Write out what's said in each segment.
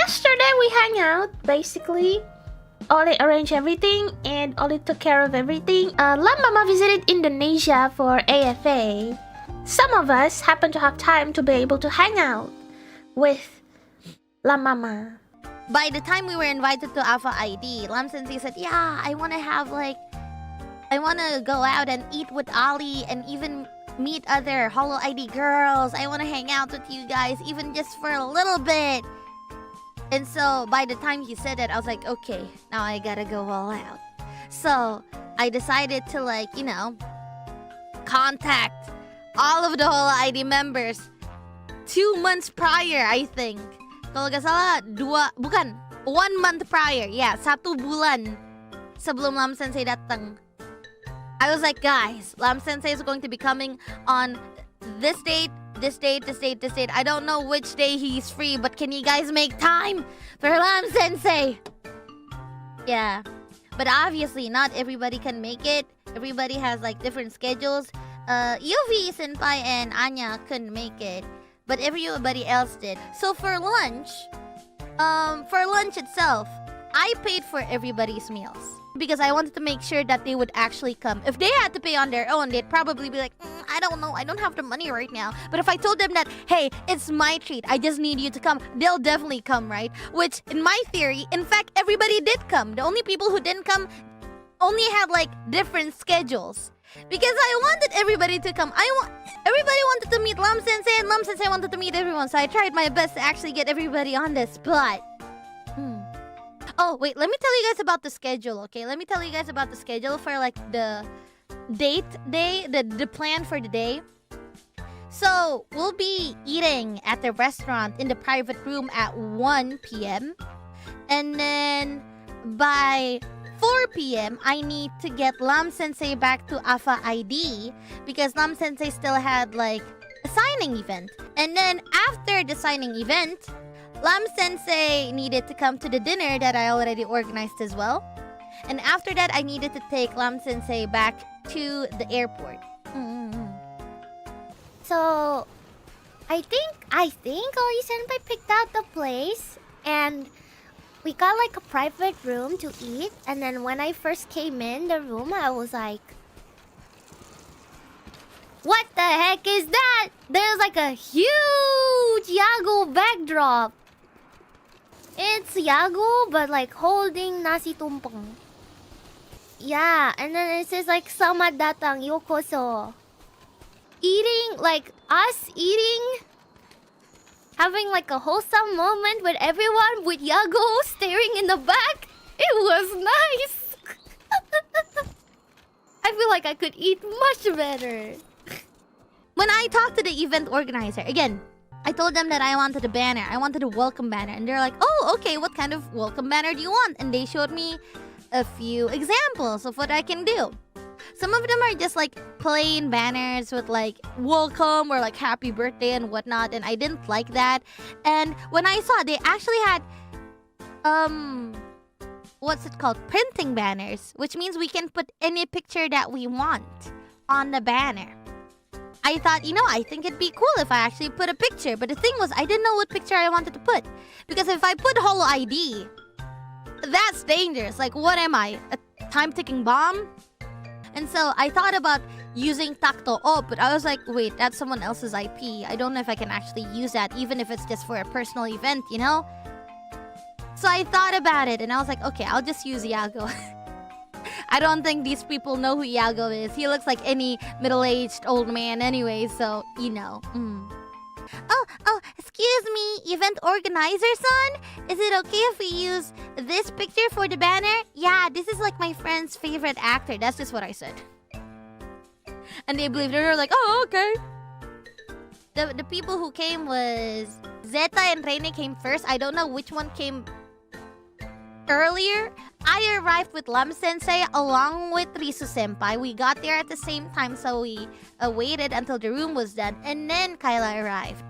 yesterday we hang out, basically. Oli arranged everything and Oli took care of everything. Lama visited Indonesia for AFA. Some of us happen to have time to be able to hang out with Lama. By the time we were invited to Alpha ID, Lam Sensei said, yeah, I want to go out and eat with Ali and even meet other Holo ID girls. I want to hang out with you guys, even just for a little bit. And so by the time he said that, I was like, okay, now I gotta go all out. So I decided to contact all of the Holo ID members 2 months prior, I think. Kalau gak salah, 1 month prior. Yeah, 1 bulan sebelum Lam Sensei datang. I was like, guys, Lam Sensei is going to be coming on this date, this date. I don't know which day he's free, but can you guys make time for Lam Sensei? Yeah. But obviously, not everybody can make it. Everybody has different schedules. Iofi Senpai and Anya couldn't make it, but everybody else did. So for lunch itself, I paid for everybody's meals because I wanted to make sure that they would actually come. If they had to pay on their own, they'd probably be like, I don't know, I don't have the money right now. But if I told them that, hey, it's my treat, I just need you to come, they'll definitely come, right? Which, in my theory, in fact, everybody did come. The only people who didn't come only had different schedules. Because I wanted everybody to come. Everybody wanted to meet Lam Sensei, and Lam Sensei wanted to meet everyone. So I tried my best to actually get everybody on the spot. Oh, wait, let me tell you guys about the schedule, okay? Let me tell you guys about the schedule for the the plan for the day. So we'll be eating at the restaurant in the private room at 1 p.m. And then by 4 p.m., I need to get Lam Sensei back to Alpha ID because Lam Sensei still had a signing event. And then after the signing event, Lam Sensei needed to come to the dinner that I already organized as well. And after that, I needed to take Lam Sensei back to the airport. So, I think Oli Senpai picked out the place and we got a private room to eat. And then when I first came in the room, I was like, what the heck is that? There's a huge Yago backdrop. It's Yago, but holding nasi tumpeng. Yeah, and then it says Selamat datang, yokoso. Eating, us eating, having a wholesome moment with everyone with Yago staring in the back. It was nice. I feel like I could eat much better. When I talked to the event organizer, again, I told them that I wanted a banner. I wanted a welcome banner. And they're like, oh, okay, what kind of welcome banner do you want? And they showed me a few examples of what I can do. Some of them are just plain banners with welcome or happy birthday and whatnot. And I didn't like that. And when I saw, they actually had, what's it called? Printing banners, which means we can put any picture that we want on the banner. I thought, I think it'd be cool if I actually put a picture. But the thing was, I didn't know what picture I wanted to put. Because if I put Holo ID, that's dangerous. What am I? A time-ticking bomb? And so I thought about using Takto O, but I was like, wait, that's someone else's IP. I don't know if I can actually use that, even if it's just for a personal event, So I thought about it, and I was like, okay, I'll just use Yago. I don't think these people know who Yago is. He looks like any middle-aged old man anyway, so, Oh, excuse me, event organizer son? Is it okay if we use this picture for the banner? Yeah, this is my friend's favorite actor. That's just what I said. And they believed it. They were like, oh, okay. The people who came was Zeta and Reine came first. I don't know which one came earlier. I arrived with Lam Sensei along with Risu Senpai. We got there at the same time, so we waited until the room was done. And then Kyla arrived.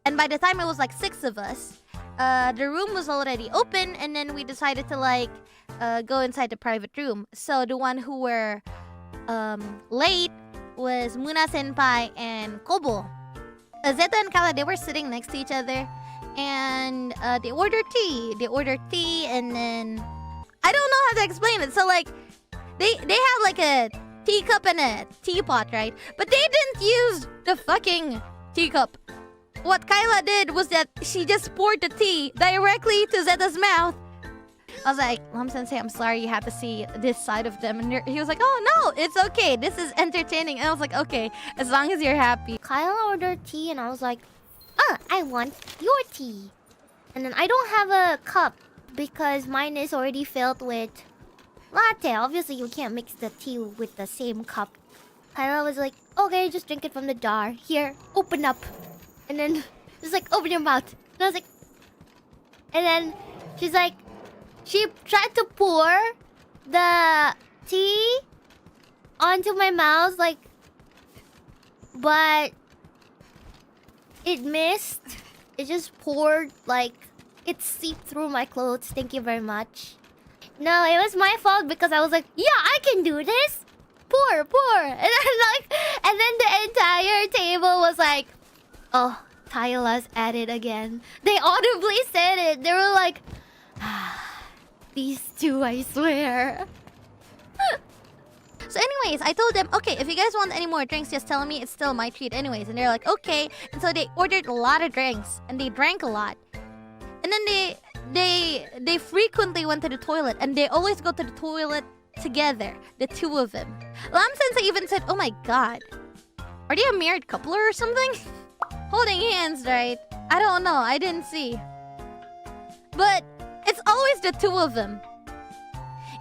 And by the time it was 6 of us, the room was already open. And then we decided to go inside the private room. So the one who were late was Muna Senpai and Kobo. Zeta and Kyla, they were sitting next to each other. and they order tea. They order tea, and then I don't know how to explain it. So like, they have like a teacup and a teapot, right? But they didn't use the fucking teacup. What Kyla did was that she just poured the tea directly to Zeta's mouth. I was like, Lam Sensei, I'm sorry you have to see this side of them. And he was like, oh no, it's okay. This is entertaining. And I was like, okay, as long as you're happy. Kyla ordered tea and I was like, I want your tea. And then I don't have a cup because mine is already filled with latte. Obviously, you can't mix the tea with the same cup. Kyla was like, okay, just drink it from the jar. Here, open up. And then just like, open your mouth. And I was like, and then she's like, she tried to pour the tea onto my mouth, like, but it missed. It just poured, like, it seeped through my clothes. Thank you very much. No, it was my fault because I was like, yeah, I can do this. Pour. And then the entire table was like, oh, Kyla's at it again. They audibly said it. They were like, these two, I swear. So anyways, I told them, okay, if you guys want any more drinks, just tell me. It's still my treat anyways. And they're like, okay. And so they ordered a lot of drinks. And they drank a lot. And then they frequently went to the toilet. And they always go to the toilet together. The two of them. Lam Sensei even said, oh my god. Are they a married couple or something? Holding hands, right? I don't know. I didn't see. But it's always the two of them.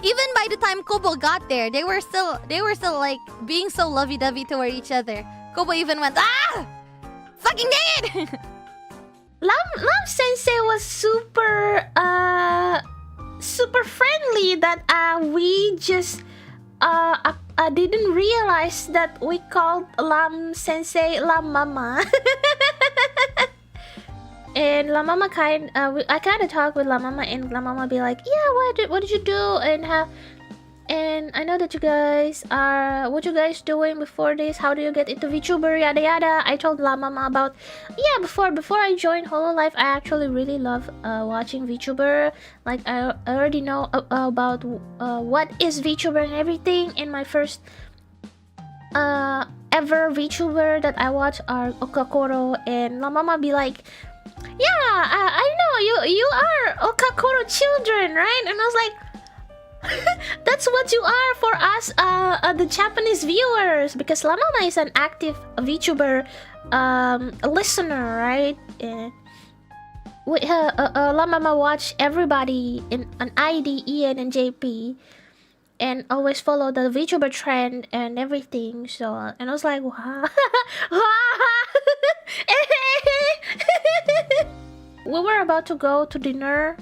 Even by the time Kobo got there, they were still like being so lovey-dovey toward each other. Kobo even went, ah! Fucking dang it! Lam Sensei was super friendly that we just didn't realize that we called Lam Sensei Lam Mama. And La Mama I kind of talked with La Mama, and La Mama be like, yeah, what did you do, and I know that you guys are, what you guys doing before this, how do you get into VTuber, yada yada. I told La Mama about, yeah, before I joined Hololive, I actually really love watching VTuber. Like I already know about what is VTuber and everything. In my first ever VTuber that I watched are Okakoro, and La Mama be like, yeah, I know you are Okakoro children, right? And I was like, that's what you are for us, the Japanese viewers, because La Mama is an active VTuber listener, right? La Mama watch everybody on ID, Ian, and JP, and always follow the VTuber trend and everything. So, and I was like, wow. We were about to go to dinner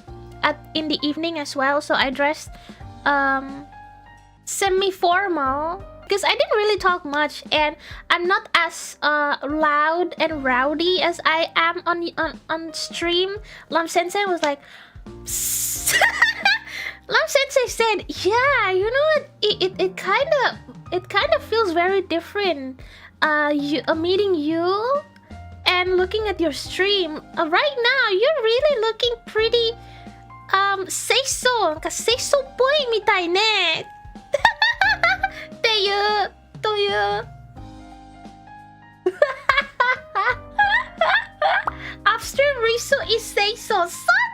in the evening as well, so I dressed semi-formal because I didn't really talk much, and I'm not as loud and rowdy as I am on stream. Lam Sensei was like, Lam Sensei said, yeah, you know what, it kind of feels very different meeting you and looking at your stream. Right now, you're really looking pretty seiso. Seiso boy mitai ne. っていうという Upstream Risu is seiso. そう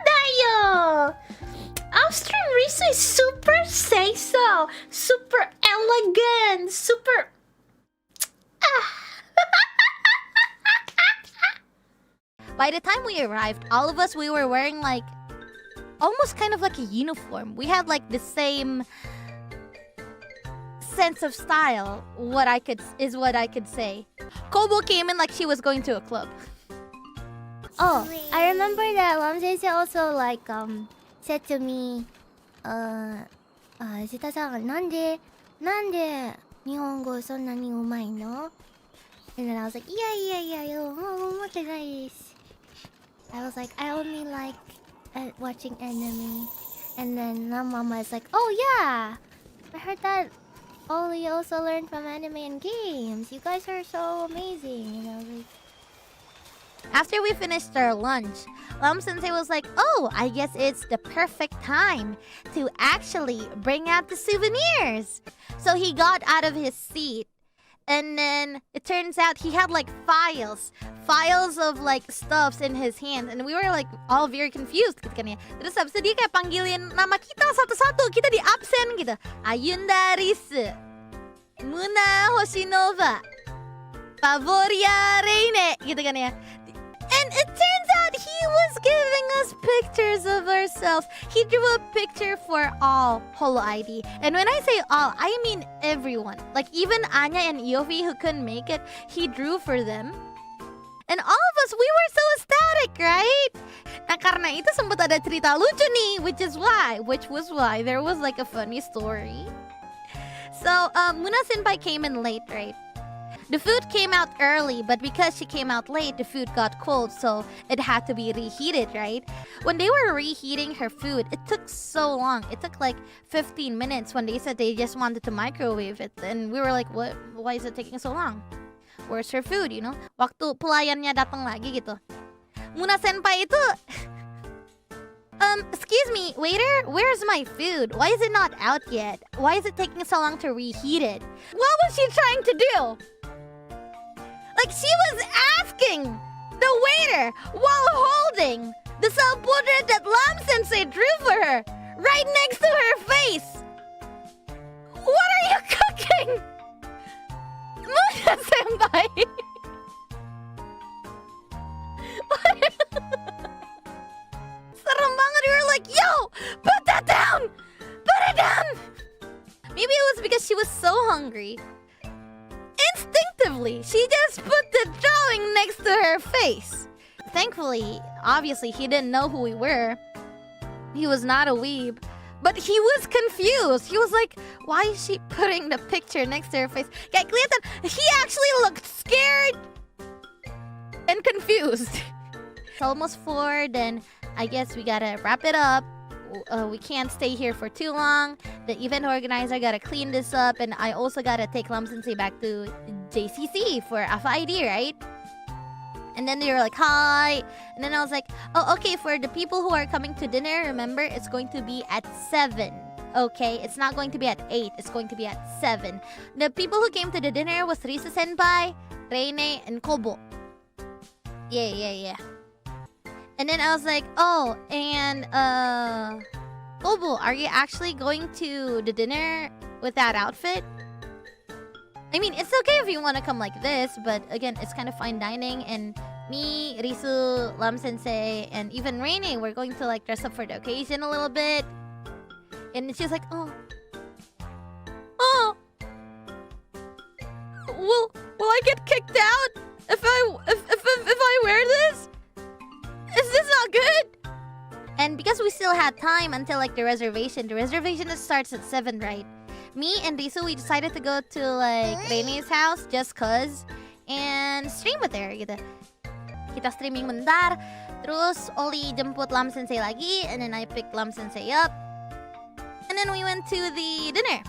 だよ. Upstream Risu is super seiso, super elegant, super By the time we arrived, all of us, we were wearing like almost kind of like a uniform. We had like the same sense of style, what I could say. Kobo came in like she was going to a club. Oh, I remember that Lam Sensei also like said to me, Zeta-san, なんで日本語そんなに上手いの? And then I was like, yeah, I was like, I only like watching anime. And then my mama is like, oh yeah, I heard that Oli also learned from anime and games. You guys are so amazing. And I was like, After we finished our lunch, Lam Sensei was like, oh, I guess it's the perfect time to actually bring out the souvenirs. So he got out of his seat. And then it turns out he had like files of like stuffs in his hands. And we were like all very confused. Terus habis itu dia kayak panggilin nama kita satu-satu. Kita di absen gitu. Ayunda Risu, Muna Hoshinoba, Pavoria Reine gitu kan ya. And it turns out he was giving us pictures of ourselves. He drew a picture for all Holo ID. And when I say all, I mean everyone. Like even Anya and Iofi who couldn't make it, he drew for them. And all of us, we were so ecstatic, right? Nah karena itu sempat ada cerita lucu nih, which was why there was like a funny story. So Muna Senpai came in late, right? The food came out early, but because she came out late, the food got cold, so it had to be reheated, right? When they were reheating her food, it took so long. It took like 15 minutes when they said they just wanted to microwave it. And we were like, what? Why is it taking so long? Where's her food, you know? Waktu pelayannya datang lagi gitu. Muna Senpai itu... excuse me, waiter, where's my food? Why is it not out yet? Why is it taking so long to reheat it? What was she trying to do? Like, she was asking the waiter while holding the self-portrait that Lam Sensei drew for her right next to her face. What are you cooking? Muna Senpai. Serem banget. We were like, yo, put that down. Put it down. Maybe it was because she was so hungry. Instinctively, she just put the drawing next to her face. Thankfully, obviously, he didn't know who we were. He was not a weeb. But he was confused. He was like, why is she putting the picture next to her face? Kaya kelihatan, he actually looked scared and confused. It's almost 4, then I guess we gotta wrap it up. We can't stay here for too long. The event organizer gotta clean this up, and I also gotta take Lam Sensei back to JCC for Alpha ID, right? And then they were like, hi. And then I was like, oh, okay, for the people who are coming to dinner, remember, it's going to be at 7. Okay, it's not going to be at 8. It's going to be at 7. The people who came to the dinner was Risu Senpai, Reine, and Kobo. Yeah. And then I was like, oh, and Kobo, are you actually going to the dinner with that outfit? I mean, it's okay if you want to come like this, but again, it's kind of fine dining, and me, Risu, Lam Sensei, and even Reine, we're going to like dress up for the occasion a little bit. And she's like, oh, will I get kicked out if I wear this? Is this not good? And because we still had time until like the reservation starts at 7, right? Me and Risu, we decided to go to like Reine's house just cause and stream with her gitu. Kita streaming bentar, terus Oli jemput Lam Sensei lagi, and then I picked Lam Sensei up. And then we went to the dinner.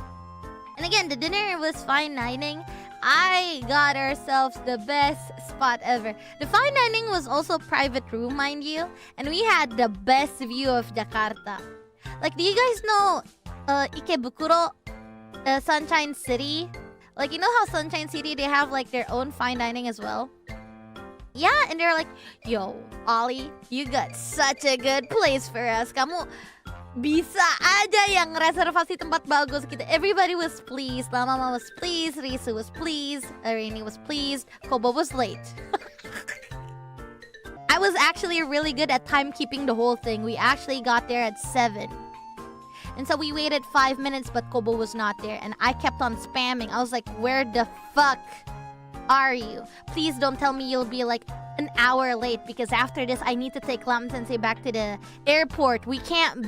And again, the dinner was fine dining. I got ourselves the best spot ever. The fine dining was also private room, mind you. And we had the best view of Jakarta. Like, do you guys know Ikebukuro, Sunshine City? Like, you know how Sunshine City, they have like their own fine dining as well? Yeah, and they're like, yo, Ollie, you got such a good place for us. Kamu bisa aja yang reservasi tempat bagus gitu. Everybody was pleased. Lama was pleased. Risu was pleased. Reine was pleased. Kobo was late. I was actually really good at timekeeping the whole thing. We actually got there at 7. And so we waited 5 minutes, but Kobo was not there. And I kept on spamming. I was like, where the fuck are you? Please don't tell me you'll be like an hour late, because after this I need to take Lam Sensei back to the airport. We can't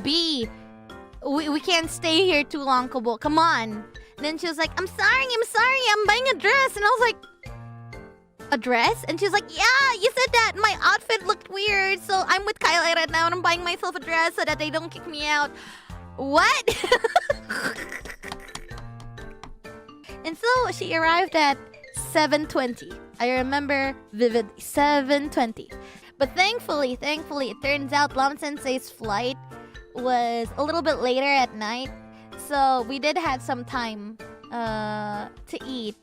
stay here too long, Kobo. Come on. And then she was like, I'm sorry, I'm buying a dress. And I was like, a dress? And she was like, yeah, you said that my outfit looked weird, so I'm with Kylie right now and I'm buying myself a dress so that they don't kick me out. What? And so she arrived at 7:20. I remember vividly, 7:20. But thankfully, it turns out Lam Sensei's flight was a little bit later at night. So we did have some time to eat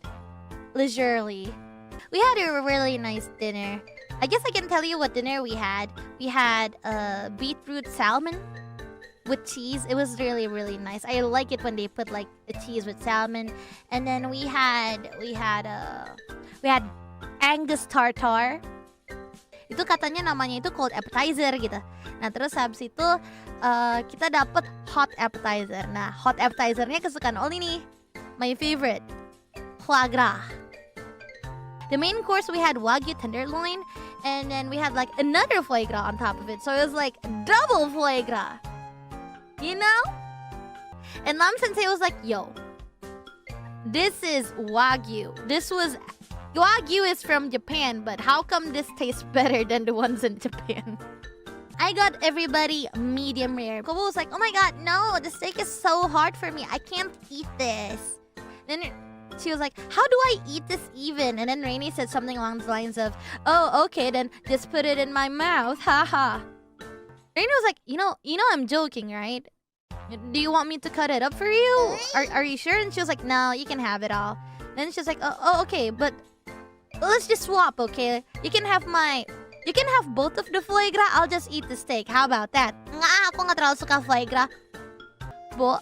leisurely. We had a really nice dinner. I guess I can tell you what dinner we had. We had beetroot salmon with cheese. It was really, really nice. I like it when they put like the cheese with salmon. And then we had Angus tartar. Itu katanya namanya itu cold appetizer gitu. Nah terus habis itu kita dapat hot appetizer. Nah hot appetizernya kesukaan Oli nih. My favorite, foie gras. The main course we had Wagyu tenderloin, and then we had like another foie gras on top of it. So it was like double foie gras. You know? And Lam Sensei was like, yo, this is Wagyu. Wagyu is from Japan, but how come this tastes better than the ones in Japan? I got everybody medium rare. Kobo was like, oh my god, no, the steak is so hard for me. I can't eat this. Then she was like, how do I eat this even? And then Rainy said something along the lines of, oh, okay, then just put it in my mouth. Haha. Rainy was like, you know I'm joking, right? Do you want me to cut it up for you? Are you sure? And she was like, no, you can have it all. Then she was like, oh okay, but let's just swap, okay? You can have both of the foie gras. I'll just eat the steak. How about that? Nga, ako nga terlalu suka foie gras. Bo.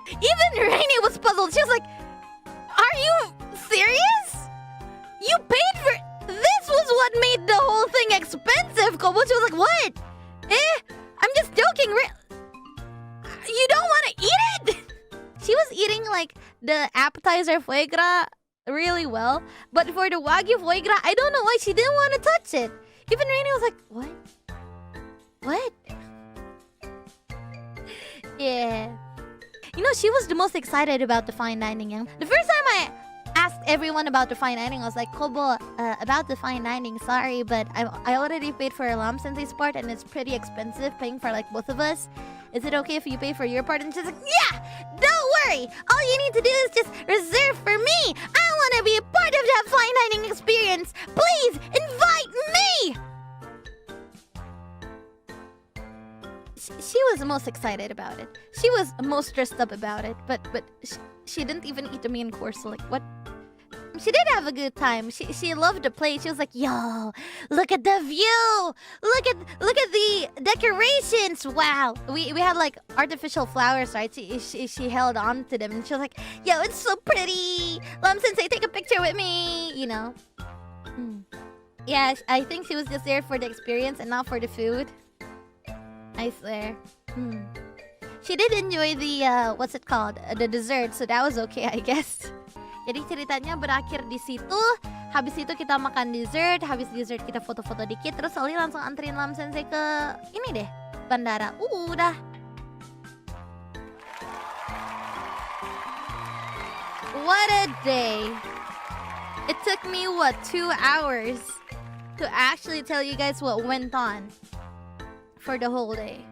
Even Rainy was puzzled. She was like, are you serious? You paid for... This was what made the whole thing expensive, Kobo. She was like, what? I'm just joking. You don't want to eat it? She was eating like the appetizer foie gras really well. But for the Wagyu foie gras, I don't know why she didn't want to touch it. Even Rainy was like, what? What? Yeah. You know, she was the most excited about the fine dining. The first time I asked everyone about the fine dining, I was like, Kobo, about the fine dining, sorry, but I already paid for Lam Sensei's part and it's pretty expensive paying for like both of us. Is it okay if you pay for your part? And she's like, yeah, don't worry. All you need to do is just reserve for me. I want to be a part of that fine dining experience. Please invite me. She was the most excited about it. She was most dressed up about it. But she didn't even eat the main course. So like, what? She did have a good time. She loved the place. She was like, yo, look at the view. Look at the decorations. Wow. We had like artificial flowers, right? She held on to them and she was like, yo, it's so pretty. Lam Sensei, take a picture with me. You know. Yeah, I think she was just there for the experience and not for the food. I swear. She did enjoy the what's it called? The dessert, so that was okay, I guess. Jadi ceritanya berakhir di situ. Habis itu kita makan dessert, habis dessert kita foto-foto dikit, terus Oli langsung anterin Lam Sensei ke ini deh, bandara. Udah. What a day. It took me 2 hours to actually tell you guys what went on for the whole day.